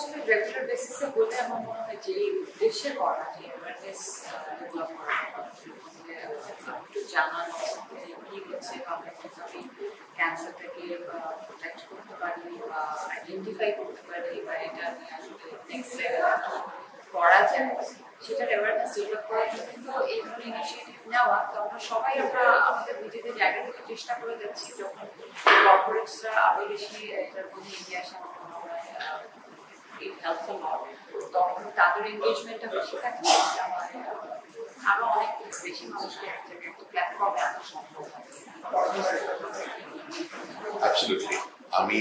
আসলে রেগুলার বেসিসে বলে আমার মনে হয় যে উদ্দেশ্যে করা যে অ্যাওয়ারনেস ডেভেলপ করা একটু জানানো যে কী হচ্ছে বা আমরা কীভাবে ক্যান্সারটাকে প্রোটেক্ট করতে পারি বা আইডেন্টিফাই করতে পারি বা এটা নিয়ে আসলে নেক্সট লেভেল করা যায় সেটার অ্যাওয়ারনেস ডেভেলপ করার জন্য কিন্তু এই ধরনের ইনিশিয়েটিভ নেওয়া তো আমরা সবাই আমাদের নিজেদের জায়গা থেকে চেষ্টা করে যাচ্ছি যখন কর্পোরেটসরা আরও বেশি এটার মধ্যে এগিয়ে আসে আমার মনে হয় হেল্পফুল হবে তখন তাদের এনগেজমেন্টটা বেশি থাকলে আরও অনেক বেশি মানুষকে একটা প্ল্যাটফর্মে আনা সম্ভব হবে। Absolutely. আমি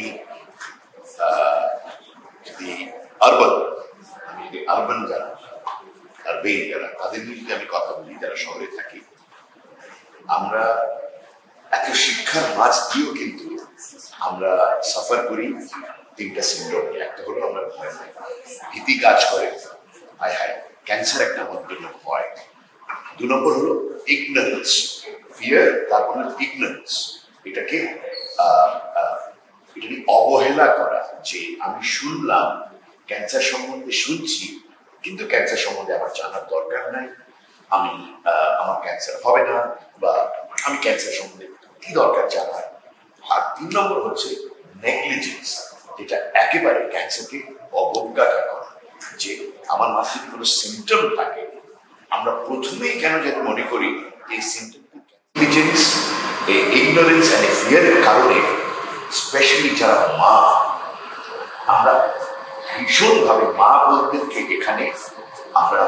আরবান যারা তাদের নিয়ে যদি আমি কথা বলি যারা শহরে থাকি আমরা এত শিক্ষার মাঝ দিয়েও কিন্তু আমরা সাফার করি তিনটা সিন্ড্রোম। একটা হলো আমরা ভীতি কাজ করে হায় হায় ক্যান্সার একটা আমার জন্য ভয়। 2 নম্বর হলো ইগনোরেন্স ফিয়ার, তারপর ইগনোরেন্স এটাকে অবহেলা করা যে আমি শুনলাম ক্যান্সার সম্বন্ধে শুনছি কিন্তু ক্যান্সার সম্বন্ধে আমার জানার দরকার নাই, আমি আমার ক্যান্সার হবে না বা আমি ক্যান্সার সম্বন্ধে কি দরকার জানার। আর 3 নম্বর হচ্ছে নেগলিজেন্স, যেটা একেবারে ক্যান্সারকে অবজ্ঞাটা করা যে আমার মাঝে যদি কোনো সিমটম থাকে আমরা প্রথমেই কেন যেন মনে করি এই সিমটম নেগলিজেন্স, এই ইগনোরেন্স এন্ড ফিয়ারের কারণে স্পেশালি যারা মা আমরা ভীষণভাবে মা বোনদেরকে এখানে আমরা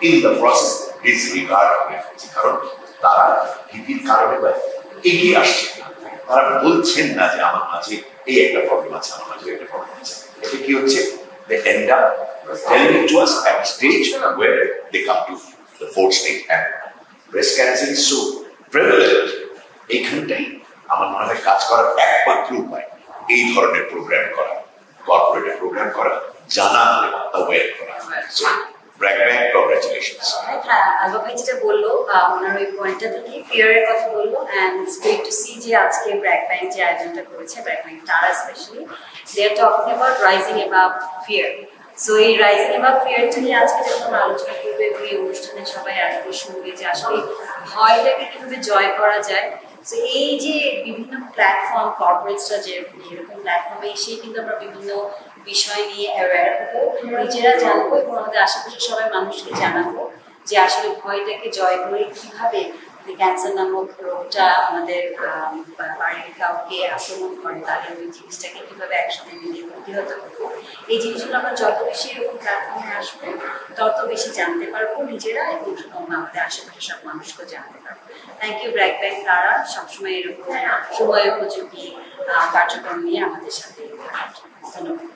ইন দ্য প্রসেস ডিসরিগার্ড করে ফেলছি, কারণ তারা ভীতির কারণে বা এগিয়ে আসছে না, তারা বলছেন না যে আমার মাঝে এই একটা প্রবলেম আছে, আমার মাঝে একটা প্রবলেম আছে। এটা কি হচ্ছে they end up telling it to us at a stage where they come to the 4th stage and breast cancer is so prevalent। এইখানটাই আমার মনে হয় কাজ করার একমাত্র উপায় এই ধরনের প্রোগ্রাম করা, কর্পোরেট প্রোগ্রাম করা, জানা অ্যাওয়্যার করা। So BRAC bank congratulations. হ্যাঁ, আলবা ভাই যেটা বললো ওনার ওই পয়েন্টটা থেকে ফিয়ারের কথা বললো and it's great to see যে আজকে ব্র্যাক ব্যাংক যে আয়োজনটা করেছে, ব্র্যাক ব্যাংক তারা specially they are talking about rising above fear. So এই রাইজিং অ্যাবাভ ফিয়ারটা নিয়ে আজকে যখন আমরা আলোচনা করবে এবং এই অনুষ্ঠানে সবাই আসবে শুনবে যে আসলে ভয়টাকে কিভাবে জয় করা যায়। সো এই যে বিভিন্ন প্ল্যাটফর্ম কর্পোরেটসরা যে এরকম প্ল্যাটফর্মে এসেই কিন্তু আমরা বিভিন্ন বিষয় নিয়ে অ্যাওয়্যার হবো, নিজেরা জানবো এবং আমাদের আশেপাশে সবাই মানুষকে জানাবো যে আসলে ভয়টাকে জয় করে কীভাবে ক্যান্সার নামক রোগটা আমাদের বাড়ির কাউকে আক্রমণ করে তাদের ওই জিনিসটাকে কীভাবে একসাথে মিলে প্রতিহত করবো। এই জিনিসগুলো আমরা যত বেশি এরকম প্ল্যাটফর্মে আসবো তত বেশি জানতে পারবো নিজেরা এবং আমাদের আশেপাশে সব মানুষকেও জানতে পারবো। থ্যাংক ইউ ব্র্যাক ব্যাংক, তারা সবসময় এরকম সময় উপযোগী কার্যক্রম নিয়ে আমাদের সাথে ধন্যবাদ।